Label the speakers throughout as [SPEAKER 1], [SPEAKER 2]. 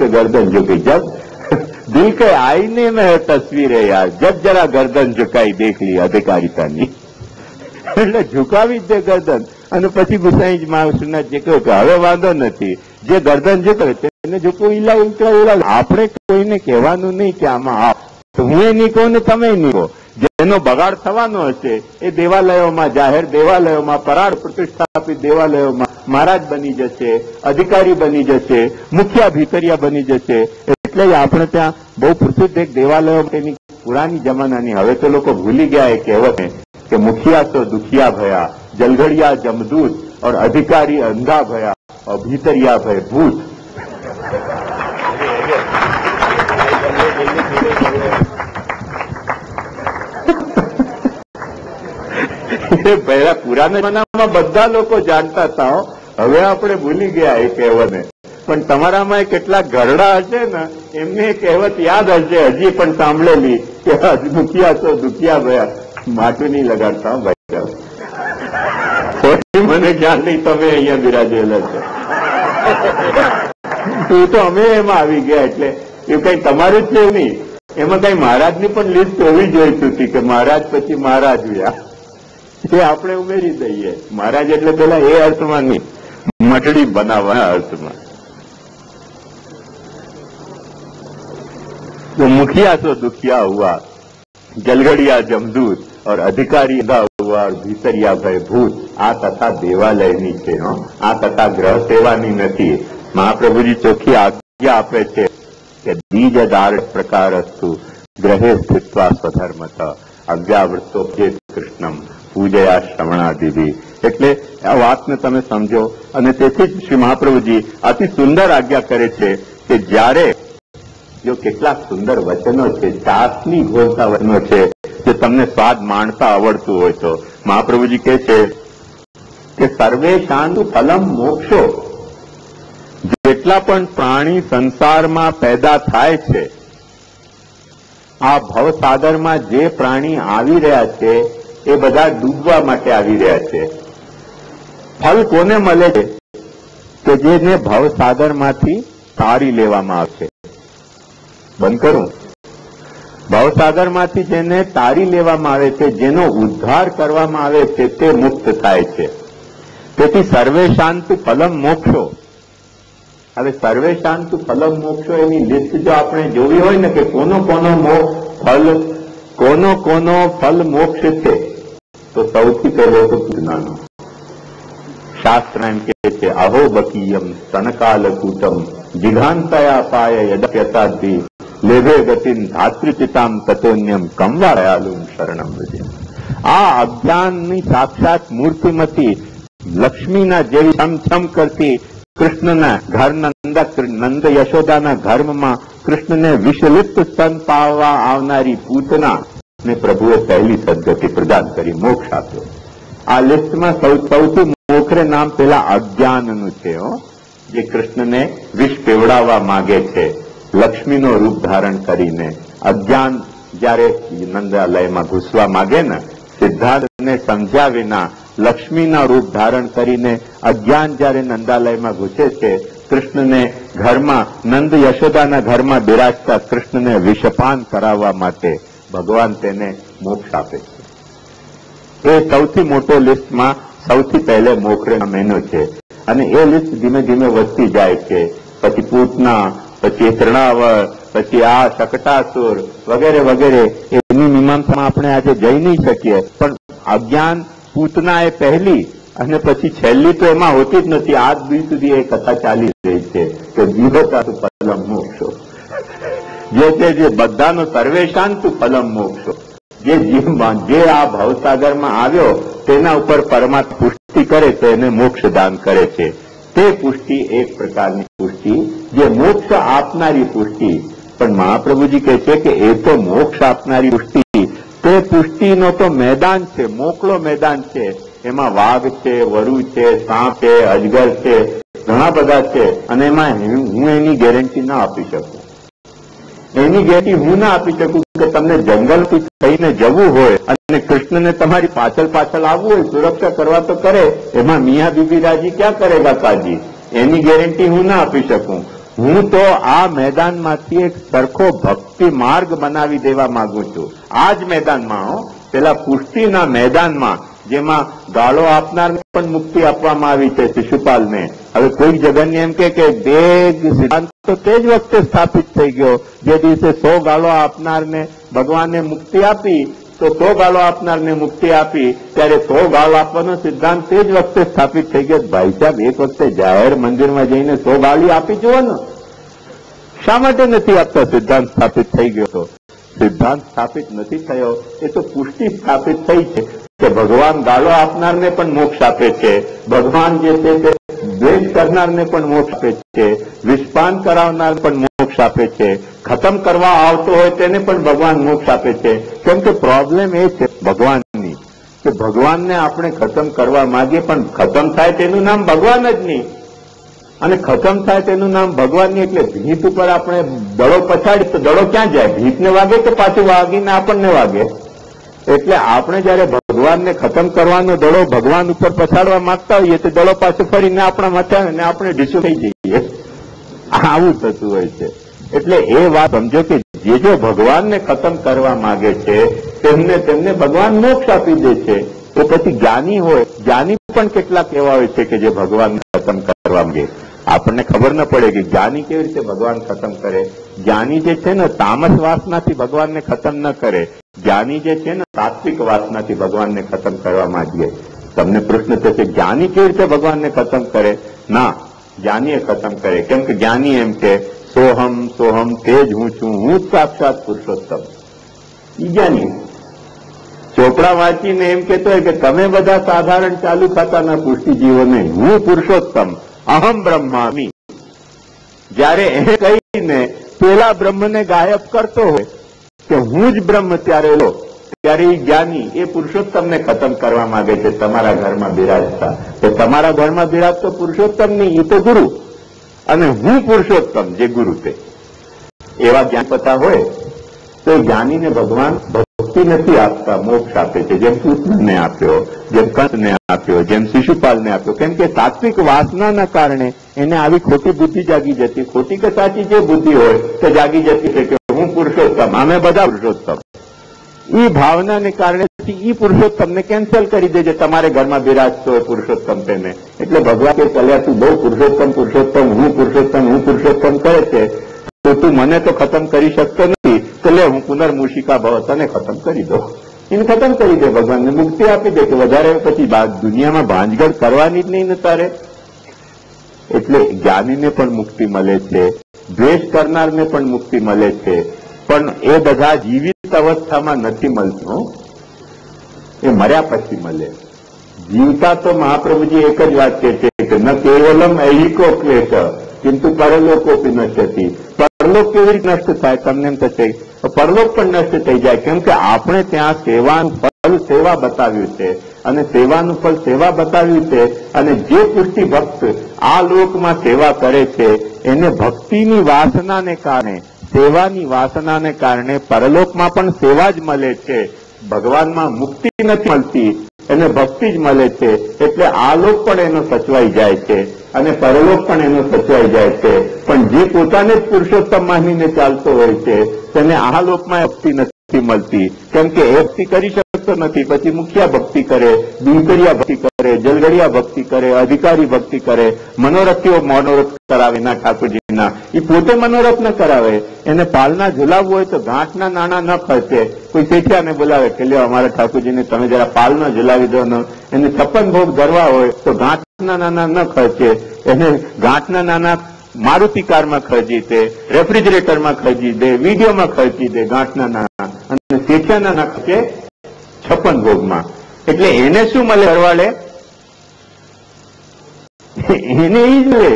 [SPEAKER 1] तो गर्दन झुकी। जब दिल के आईने में है तस्वीरें यार, जब जरा गर्दन झुकाई देख ली अधिकारितानी। એટલે ઝુકાવી જ દે ગરદન અને પછી ગુસાઈ મહારાજ જે કહ્યું કે હવે વાંધો નથી, જે ગરદન ઝુકે તેને ઝુકવું ઈલા. આપણે કોઈને કહેવાનું નહીં કે આમાં હું એ નહીં કહું ને તમે નહીં કહો. જેનો બગાડ થવાનો હશે એ દેવાલયોમાં, જાહેર દેવાલયોમાં, પરાળ પ્રતિષ્ઠાપિત દેવાલયોમાં મહારાજ બની જશે, અધિકારી બની જશે, મુખ્ય ભીતરિયા બની જશે. એટલે આપણે ત્યાં બહુ પ્રસિદ્ધ એક દેવાલયો તેની પુરાની જમાનાની, હવે તો લોકો ભૂલી ગયા એ કહેવત કે મુખિયા તો દુખિયા ભયા, જલઘડિયા જમદૂત और अधिकारी अंधा भया और भीतरिया भय भूत. પહેલા પુરાના જમાનામાં બધા લોકો જાણતા હતા, હવે આપણે ભૂલી ગયા એ કહેવતને. પણ તમારામાં કેટલાક ઘરડા હશે ને એમને કહેવત યાદ હશે, હજી પણ સાંભળેલી કે દુખિયા તો દુખિયા ભયા. માટું નહીં લગાડતા ભાઈ, મને ખ્યાલ નહીં તમે અહીંયા બિરાજેલા છો. તું તો અમે એમાં આવી ગયા, એટલે એ કઈ તમારું જ છે નહીં. એમાં કઈ મહારાજની પણ લિસ્ટ હોવી જોઈતી હતી કે મહારાજ પછી મહારાજ વ્યા, એ આપણે ઉમેરી દઈએ. મહારાજ એટલે પેલા એ અર્થમાં નહીં, મટડી બનાવવાના અર્થમાં. तो मुखिया तो दुखिया हुआ, जलगड़िया जमदूत और अधिकारी हुआ और भीतरिया भय भूत. आ कथा देवालयनी છે, આ કથા ગ્રહ સેવાની નથી. મહાપ્રભુજી ચોખ્ખી આજ્ઞા આપે છે કે બીજદાર પ્રકારસ્તુ ગ્રહે સ્થિત્વા સ્વધર્મત અજ્ઞાવૃત્તો કૃષ્ણમ પૂજયા શ્રવણાદિભિ. એટલે આ વાતને તમે સમજો. અને તેથી જ શ્રી મહાપ્રભુજી અતિ સુંદર આજ્ઞા કરે છે કે જ્યારે જો કેટલાક સુંદર વચનો છે, ચાસની ઘોલતા વચનો છે, જે તમને સ્વાદ માણતા આવડતું હોય તો મહાપ્રભુજી કહે છે કે સર્વેશાંતુ ફલમ મોક્ષો. જેટલા પણ પ્રાણી સંસારમાં પેદા થાય છે, આ ભવસાગરમાં જે પ્રાણી આવી રહ્યા છે એ બધા ડૂબવા માટે આવી રહ્યા છે. ફલ કોને મળે છે? કે જેને ભવસાગરમાંથી તારી લેવામાં આવશે. બંધ કરું. ભવસાગરમાંથી જેને તારી લેવામાં આવે છે, જેનો ઉદ્ધાર કરવામાં આવે છે, તે મુક્ત થાય છે. તેથી સર્વેશાંતુ ફલમ મોક્ષો. હવે સર્વેશાંતુ ફલમ મોક્ષો એની લિસ્ટ જો આપણે જોવી હોય ને કે કોનો કોનો ફલ મોક્ષ છે, તો સૌથી પહેલો તો પૂજનાનો. શાસ્ત્ર એમ કહે છે અહો બકીયમ સ્તનકાલકૂટમ જિઘાંતયા પાય યદપ્યતાદ્ધિ લેભે ગતિન ધાતૃપિતામ તતોન્યમ કંવાયાલુમ શરણમ ભજે. આ અજ્ઞાનની સાક્ષાત મૂર્તિમાંથી લક્ષ્મીના જેવી છમછમ કરતી કૃષ્ણના ઘરના નંદ યશોદાના ઘરમાં કૃષ્ણને વિષલિપ્ત સ્તન પાવવા આવનારી પૂતના ને પ્રભુએ પહેલી સદગતિ પ્રદાન કરી, મોક્ષ આપ્યો. આ લિસ્ટમાં સૌથી મોખરે નામ પેલા અજ્ઞાનનું છે, જે કૃષ્ણને વિષ પીવડાવવા માંગે છે લક્ષ્મીનો રૂપ ધારણ કરીને. અજ્ઞાન જયારે નંદાલયમાં ઘૂસવા માંગે ને, સિદ્ધાર્થને સમજ્યા વિના લક્ષ્મીના રૂપ ધારણ કરીને અજ્ઞાન જયારે નંદાલયમાં ઘૂસે છે, કૃષ્ણને ઘરમાં નંદ યશોદાના ઘરમાં બિરાજતા કૃષ્ણને વિષપાન કરાવવા માટે ભગવાન તેને મોક્ષ આપે છે. એ સૌથી મોટો લિસ્ટમાં સૌથી પહેલે મોખરેનો મહિનો છે. અને એ લિસ્ટ ધીમે ધીમે વધતી જાય છે. પછી પૂતના, પછી તૃણાવર, પછી આ શકટાસુર વગેરે વગેરે. એની મીમાંસામાં આપણે આજે જઈ નહીં શકીએ, પણ અજ્ઞાન પૂતના એ પહેલી અને પછી છેલ્લી તો એમાં હોતી જ નથી. આજ દિવસ સુધી એ કથા ચાલી રહી છે કે જીવતા ફલમ મોક્ષો, જે છે જે બધાનો સર્વેશાંતુ ફલમ મોક્ષો. જે આ ભવસાગરમાં આવ્યો તેના ઉપર પરમાત્મા પુષ્ટિ કરે તો એને મોક્ષ દાન કરે છે. તે પુષ્ટિ એક પ્રકારની પુષ્ટિ, જે મોક્ષ આપનારી પુષ્ટિ. પણ મહાપ્રભુજી કહે છે કે એ તો મોક્ષ આપનારી પુષ્ટિ, તે પુષ્ટિનો તો મેદાન છે, મોકળો મેદાન છે. એમાં વાઘ છે, વરુ છે, સાપ છે, અજગર છે, ઘણા બધા છે. અને એમાં હું એની ગેરંટી ના આપી શકું. એની ગેરંટી હું ના આપી શકું કે તમને જંગલથી થઈને જવું હોય અને કૃષ્ણને તમારી પાછળ આવવું હોય, સુરક્ષા કરવા તો કરે, એમાં મિયા બીબી રાજી ક્યાં કરેગા કાજી? એની ગેરંટી હું ના આપી શકું. હું તો આ મેદાનમાંથી એક સરખો ભક્તિ માર્ગ બનાવી દેવા માંગુ છું. આ જ મેદાનમાં, પેલા પુષ્ટિના મેદાનમાં, જેમાં ગાળો આપનારને પણ મુક્તિ આપવામાં આવી છે શિશુપાલને. હવે કોઈક જગન્ય એમ કે બે સિદ્ધાંત તો તે જ વખતે સ્થાપિત થઈ ગયો જે દિવસે 100 ગાળો આપનારને ભગવાને મુક્તિ આપી, તો 100 ગાળો આપનારને મુક્તિ આપી ત્યારે 100 ગાળો આપવાનો સિદ્ધાંત તે જ વખતે સ્થાપિત થઈ ગયો. ભાઈ સાહેબ, એક વખતે જાહેર મંદિરમાં જઈને 100 ગાળી આપી જુઓ ને. શા માટે નથી આપતા? સિદ્ધાંત સ્થાપિત થઈ ગયો તો. સિદ્ધાંત સ્થાપિત નથી થયો, એ તો પુષ્ટિ સ્થાપિત થઈ છે કે ભગવાન ગાળો આપનારને પણ મોક્ષ આપે છે, ભગવાન જે છે તે દ્વેષ કરનારને પણ મોક્ષ આપે છે, વિષપાન કરાવનાર પણ મોક્ષ આપે છે, ખતમ કરવા આવતો હોય તેને પણ ભગવાન મોક્ષ આપે છે. કેમ કે પ્રોબ્લેમ એ છે ભગવાનની કે ભગવાનને આપણે ખતમ કરવા માંગીએ પણ ખતમ થાય તેનું નામ ભગવાન જ નહીં, અને ખતમ થાય તેનું નામ ભગવાન નહીં. એટલે ભીત ઉપર આપણે દડો પછાડી તો દડો ક્યાં જાય? ભીતને વાગે કે પાછું વાગીને આપણને વાગે? એટલે આપણે જયારે ભગવાનને ખતમ કરવાનો દડો ભગવાન ઉપર પછાડવા માંગતા હોઈએ તો દડો પાછો ફરીને આપણા માથે અને આપણે ઢીસું થઈ જઈએ. આવું થતું હોય છે. એટલે એ વાત સમજો કે જે ભગવાનને ખતમ કરવા માંગે છે તેમને ભગવાન મોક્ષ આપી દે છે. તો પછી જ્ઞાની હોય, જ્ઞાની પણ કેટલાક એવા હોય છે કે જે ભગવાનને ખતમ કરવા માંગે. આપણને ખબર ન પડે કે જ્ઞાની કેવી રીતે ભગવાન ખતમ કરે. જ્ઞાની જે છે ને તામસ વાસનાથી ભગવાનને ખતમ ન કરે, જ્ઞાની જે છે ને સાત્વિક વાસનાથી ભગવાનને ખતમ કરવા માંગીએ. તમને પ્રશ્ન થશે જ્ઞાની કેવી રીતે ભગવાનને ખતમ કરે? ના, જ્ઞાની એ ખતમ કરે. કેમ કે જ્ઞાની એમ કે સોહમ સોહમ તે જ હું છું, હું જ સાક્ષાત પુરુષોત્તમ. ઈ જ્ઞાની ચોપડા વાંચીને એમ કેતો હોય કે તમે બધા સાધારણ ચાલુ ખાતાના પુષ્ટિ જીવો નહીં, હું પુરુષોત્તમ અહમ બ્રહ્મામી. જયારે એ કહીને પેલા બ્રહ્મને ગાયબ કરતો હોય કે હું જ બ્રહ્મ ત્યારે એ જ્ઞાની એ પુરુષોત્તમને ખતમ કરવા માંગે છે તમારા ઘરમાં બિરાજતા. તો તમારા ઘરમાં બિરાજતો પુરુષોત્તમ નહીં, એ તો ગુરુ, અને હું પુરુષોત્તમ જે ગુરુ તે. એવા જ્ઞાનપતા હોય તો જ્ઞાનીને ભગવાન ભક્તિ નથી આપતા, મોક્ષ આપે છે. જેમ કૃષ્ણને આપ્યો, જેમ કંસને આપ્યો, જેમ શિશુપાલને આપ્યો. કેમ કે સાત્વિક વાસનાના કારણે એને આવી ખોટી બુદ્ધિ જાગી જતી. ખોટી કે સાચી જે બુદ્ધિ હોય તે જાગી જતી છે કે હું પુરુષોત્તમ, અમે બધા પુરુષોત્તમ. એ ભાવનાને કારણે એ પુરુષોત્તમને કેન્સલ કરી દેજે તમારે ઘરમાં બિરાજતો હોય પુરુષોત્તમ તેને. એટલે ભગવાન કે ચાલ્યા તું બહુ પુરુષોત્તમ પુરુષોત્તમ હું પુરુષોત્તમ કરે છે, તો તું મને તો ખતમ કરી શકતો નથી, તો લે હું પુનર્મૂષિકા ભવ તને ખતમ કરી દો. એને ખતમ કરી દે, ભગવાનને મુક્તિ આપી દે કે વધારે પછી દુનિયામાં ભાંજગડ કરવાની જ નહીં ને તારે. એટલે જ્ઞાનીને પણ મુક્તિ મળે છે, દ્વેષ કરનારને પણ મુક્તિ મળે છે, પણ એ બધા જીવિત અવસ્થામાં નથી મળતું, એ મર્યા પછી મળે. જીવતા તો મહાપ્રભુજી એક જ વાત કહે છે કે ન કેવલમ ઐહિકો ક્લેશ કિંતુ પરલોકોપી નશ્યતિ. પરલોક કેવી રીતે નષ્ટ થાય? તમને એમ થશે પરલોક પણ નષ્ટ થઈ જાય. કેમ કે આપણે ત્યાં સેવાનું ફળ સેવા બતાવ્યું છે, અને સેવાનું ફળ સેવા બતાવ્યું છે. અને જે પુષ્ટિ ભક્ત આ લોકમાં સેવા કરે છે એને ભક્તિની વાસનાને કારણે, સેવાની વાસનાને કારણે પરલોકમાં પણ સેવા જ મળે છે. ભગવાનમાં મુક્તિ નથી મળતી, એને ભક્તિ જ મળે છે. એટલે આ લોક પણ એનો સચવાઈ જાય છે અને પરલોક પણ એનો સચવાઈ જાય છે. પણ જે પોતાને જ પુરુષોત્તમ માનીને ચાલતો હોય છે તેને આ લોકમાં ભક્તિ નથી મળતી. કેમ કે એ ભક્તિ કરી શકતો નથી, પછી મુખિયા ભક્તિ કરે, દિનકરિયા ભક્તિ કરે, જલગડિયા ભક્તિ કરે, અધિકારી ભક્તિ કરે, મનોરથીઓ મનોરથ કરાવે ના ઠાકોરજીના. એ પોતે મનોરથ ન કરાવે, એને પાલના ઝુલાવવું હોય તો ગાંઠના નાણા ન ખર્ચે. કોઈ શેઠિયાને બોલાવે કે લ્યો અમારા ઠાકોરજીને તમે જરા પાલના ઝુલાવી દો ને. એને 56 ભોગ ધરવા હોય તો ગાંઠના નાના ન ખર્ચે, એને ગાંઠના નાના મારુતિ કારમાં ખર્ચી દે, રેફ્રિજરેટરમાં ખર્ચી દે, વિડીયોમાં ખર્ચી દે ગાંઠના નાના, અને શેઠિયાના ના ખર્ચે 56 ભોગમાં. એટલે એને શું મળે ઘરવાળે? એને ઈ જ મળે,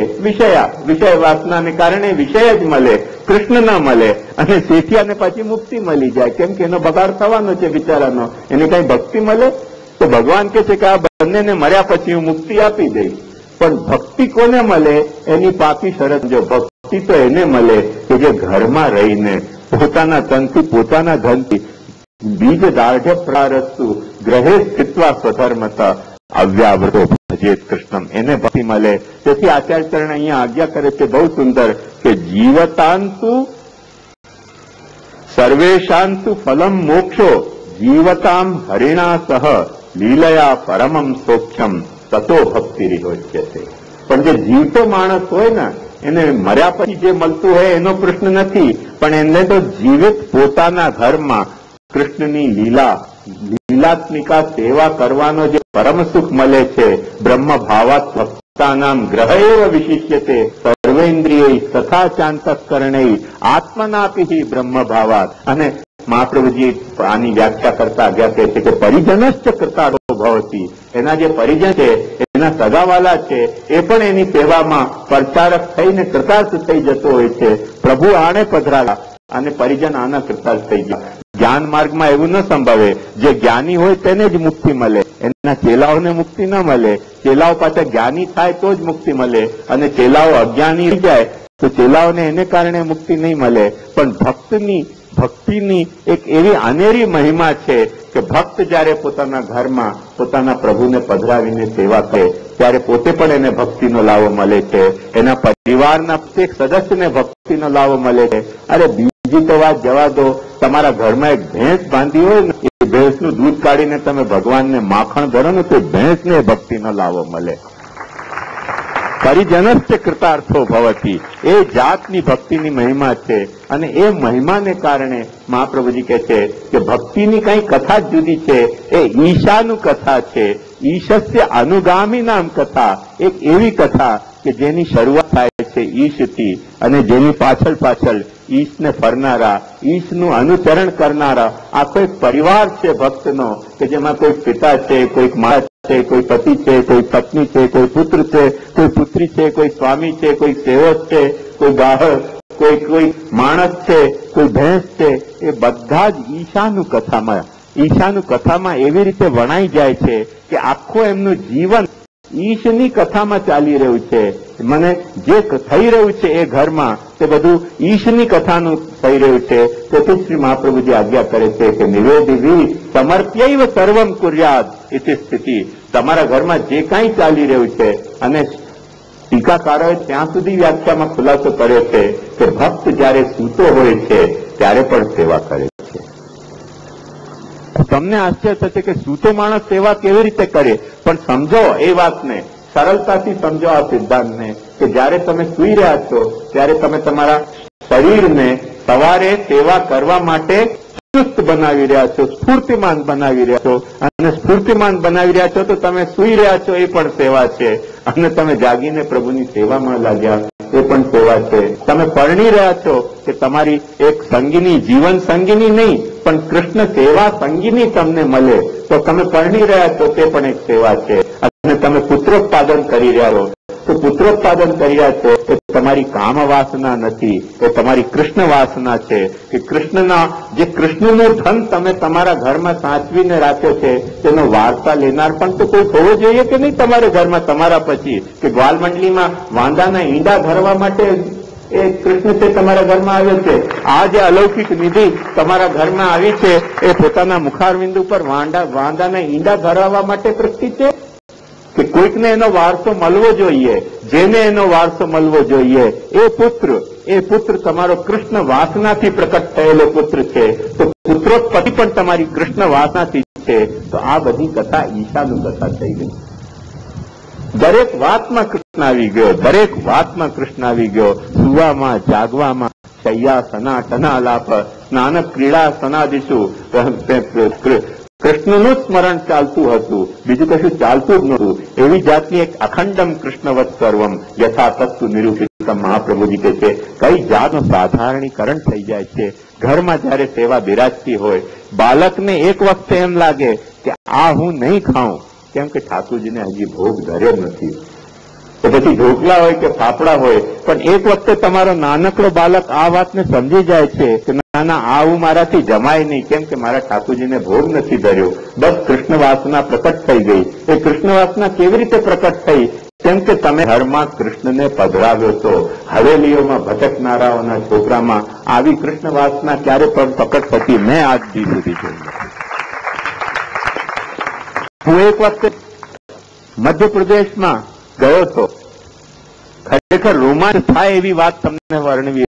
[SPEAKER 1] વિષય વાસનાને કારણે વિષય જ મળે, કૃષ્ણ ના મળે. અને શેઠિયાને પછી મુક્તિ મળી જાય. કેમ કે એનો બગાડ થવાનો છે બિચારાનો, એને કઈ ભક્તિ મળે? તો ભગવાન કે છે કે આ બંનેને મર્યા પછી હું મુક્તિ આપી દઈશ. પણ ભક્તિ કોને મળે? એની પાકી શરત જો. ભક્તિ તો એને મળે કે જે ઘરમાં રહીને પોતાના તનથી, પોતાના ધનથી બીજ દાઢ્ય પ્રારસ્તુ ગ્રહે સ્થિત્વા સ્વધર્મતા અવ્યાવૃતો ભજેત કૃષ્ણમ, એને ભક્તિ મળે. તેથી આચાર્ય ચરણ અહીંયા આજ્ઞા કરે છે બહુ સુંદર કે જીવતાંતુ સર્વેશાંતુ ફલમ મોક્ષો જીવતામ હરિણા સહ લીલયા પરમમ સૌખ્યમ તતો ભક્તિ રિહોચ્યતે. પણ જે જીવતો માણસ હોય ને એને મર્યા પછી જે મળતું હોય એનો પ્રશ્ન નથી, પણ એને તો જીવિત પોતાના ઘરમાં કૃષ્ણની લીલાત્મિકા સેવા કરવાનો જે પરમ સુખ મળે છે, બ્રહ્મ ભાવાત ભક્તાનામ ગ્રહ એવ વિશિષ્યતે સર્વેન્દ્રિય તથા ચાંતકરણૈ આત્મનાપી બ્રહ્મ ભાવાત. અને મહાપ્રભુજી આની વ્યાખ્યા કરતા ગયા કહે છે કે પરિજનશ્ચ કૃતાર્થો ભવતિ. એના જે પરિજન છે, એના સગાવાલા છે, એ પણ એની સેવામાં પરચારક થઈને કૃતાર્થ થઈ જતો હોય છે. પ્રભુ આણે પધરાવ્યા અને પરિજન આના કૃતાર્થ થઈ ગયા. જ્ઞાન માર્ગમાં એવું ન સંભવે. જે જ્ઞાની હોય તેને જ મુક્તિ મળે, એના ચેલાઓને મુક્તિ ન મળે. ચેલાઓ પાછા જ્ઞાની થાય તો જ મુક્તિ મળે, અને ચેલાઓ અજ્ઞાની થઈ જાય તો ચેલાઓને એને કારણે મુક્તિ નહીં મળે. પણ ભક્તિની એક એવી અનેરી મહિમા છે કે ભક્ત જયારે પોતાના ઘરમાં પોતાના પ્રભુને પધરાવીને સેવા કરે ત્યારે પોતે પણ એને ભક્તિનો લાવો મળે છે, એના પરિવારના પ્રત્યેક સદસ્યને ભક્તિનો લાવો મળે છે. અરે બીજી તો વાત જવા દો, તમારા ઘરમાં એક ભેંસ બાંધી હોય ને, એ ભેંસનું દૂધ કાઢીને તમે ભગવાનને માખણ ધરો ને તો ભેંસને ભક્તિનો લાવો મળે. પરિજનશ્ચ કૃતાર્થો ભવતી, એ જાતની ભક્તિની મહિમા છે. અને એ મહિમાને કારણે મહાપ્રભુજી કહે છે કે ભક્તિની કઈ કથા જ જુદી છે. એ ઈશાનું કથા છે, ઈશસ્ય અનુગામી નામ કથા. એક એવી કથા કે જેની શરૂઆત થાય છે ઈશથી, અને જેની પાછળ ઈશને ફરનારા, ઈશનું અનુસરણ કરનારા આખો એક પરિવાર છે ભક્તનો, કે જેમાં કોઈ પિતા છે, કોઈ માતા છે, કોઈ પતિ છે, કોઈ પત્ની છે, કોઈ પુત્ર છે, કોઈ પુત્રી છે, કોઈ સ્વામી છે, કોઈ સેવક છે, કોઈ ગ્રાહક, કોઈ માણસ છે, કોઈ ભેંસ છે. એ બધા જ ઈશાનું કથામાં એવી રીતે વણાઈ જાય છે કે આખું એમનું જીવન ઈશની કથામાં ચાલી રહ્યું છે. મને જે થઈ રહ્યું છે એ ઘરમાં તે બધું ઈશની કથાનું થઈ રહ્યું છે. તેથી શ્રી મહાપ્રભુજી આજ્ઞા કરે છે કે નિવેદિવી સમર્પ્યૈવ સર્વમ કુર્યાદ ઇતિ સ્થિતિ. તમારા ઘરમાં જે કાંઈ ચાલી રહ્યું છે, અને ટીકાકારોએ ત્યાં સુધી વ્યાખ્યામાં ખુલાસો કર્યો છે કે ભક્ત જયારે સૂતો હોય છે ત્યારે પણ સેવા કરે છે. તમને આશ્ચર્ય થશે કે સૂતો માણસ સેવા કેવી રીતે કરે, પણ સમજો એ વાતને, સરળતાથી સમજો આ સિદ્ધાંતને કે જયારે તમે સૂઈ રહ્યા છો ત્યારે તમે તમારા શરીરને સવારે સેવા કરવા માટે ચુસ્ત બનાવી રહ્યા છો, સ્ફૂર્તિમાન બનાવી રહ્યા છો. અને સ્ફૂર્તિમાન બનાવી રહ્યા છો તો તમે સૂઈ રહ્યા છો એ પણ સેવા છે, અને તમે જાગીને પ્રભુની સેવામાં લાગ્યા એ પણ સેવા છે. તમે પરણી રહ્યા છો કે તમારી એક સંગીની, જીવન સંગીની નહીં પણ કૃષ્ણ સેવા સંગીની તમને મળે તો તમે પરણી રહ્યા છો તે પણ એક સેવા છે. અને તમે પુત્રોત્પાદન કરી રહ્યા છો તો પુત્રોત્પાદન કરી રહ્યા છો એ તમારી કામ વાસના નથી, એ તમારી કૃષ્ણ વાસના છે. કે કૃષ્ણનું ધન તમે તમારા ઘરમાં સાચવીને રાખ્યો છે તેનો વાર્તા લેનાર પણ તો કોઈ હોવો જોઈએ કે નહીં તમારા ઘરમાં. તમારા પછી કે ગ્વાલ મંડળીમાં વાંદાના ઈંડા ભરવા માટે એ કૃષ્ણ છે તમારા ઘરમાં આવ્યો છે. આ જે અલૌકિક નિધિ તમારા ઘરમાં આવી છે એ પોતાના મુખારવિંદ ઉપર વાંદાના ઈંડા ભરવા માટે પ્રગટી છે કે કોઈકને એનો વારસો મળવો જોઈએ. જેને એનો વારસો મળવો જોઈએ એ પુત્ર તમારો કૃષ્ણ વાસનાથી પ્રકટ થયેલો પુત્ર છે. તો પુત્રોત્પત્તિ પણ તમારી કૃષ્ણ વાસનાથી છે. તો આ બધી કથા ઈશાનું કથા થઈ ગઈ. દરેક વાતમાં કૃષ્ણ આવી ગયો, સુવામાં, જાગવામાં, શૈયા સના ટનાલાપ, સ્નાન ક્રીડા સનાદિશુ કૃષ્ણનું સ્મરણ ચાલતું હતું, બીજું કશું ચાલતું જ નહોતું. એવી જાતની એક અખંડમ કૃષ્ણવત સર્વમ યથા તત્વ નિરૂપિતમ. મહાપ્રભુજી કહે છે કઈ જાતનું સાધારણીકરણ થઈ જાય છે. ઘરમાં જયારે સેવા બિરાજતી હોય, બાળકને એક વખતે એમ લાગે કે આ હું નહીં ખાઉં કેમ કે ઠાકોરજીને હજી ભોગ ધર્યો નથી, તો પછી ઢોકલા હોય કે ફાફડા હોય, પણ એક વખતે તમારો નાનકડો બાળક આ વાતને સમજી જાય છે કે ના આવું મારાથી જમાય નહીં કેમ કે મારા ઠાકોરજીને ભોગ નથી ધર્યો. બસ કૃષ્ણ વાસના પ્રકટ થઈ ગઈ. એ કૃષ્ણ વાસના કેવી રીતે પ્રકટ થઈ? કેમ કે તમે ઘરમાં કૃષ્ણને પધરાવ્યો છો. હવેલીઓમાં ભટકનારાઓના છોકરામાં આવી કૃષ્ણ વાસના ક્યારે પણ પ્રકટ થતી મેં આજ દી સુધી જોઈ. હું એક વખતે મધ્યપ્રદેશમાં ગયો તો ખરેખર રોમાંચ થાય એવી વાત તમને વર્ણવી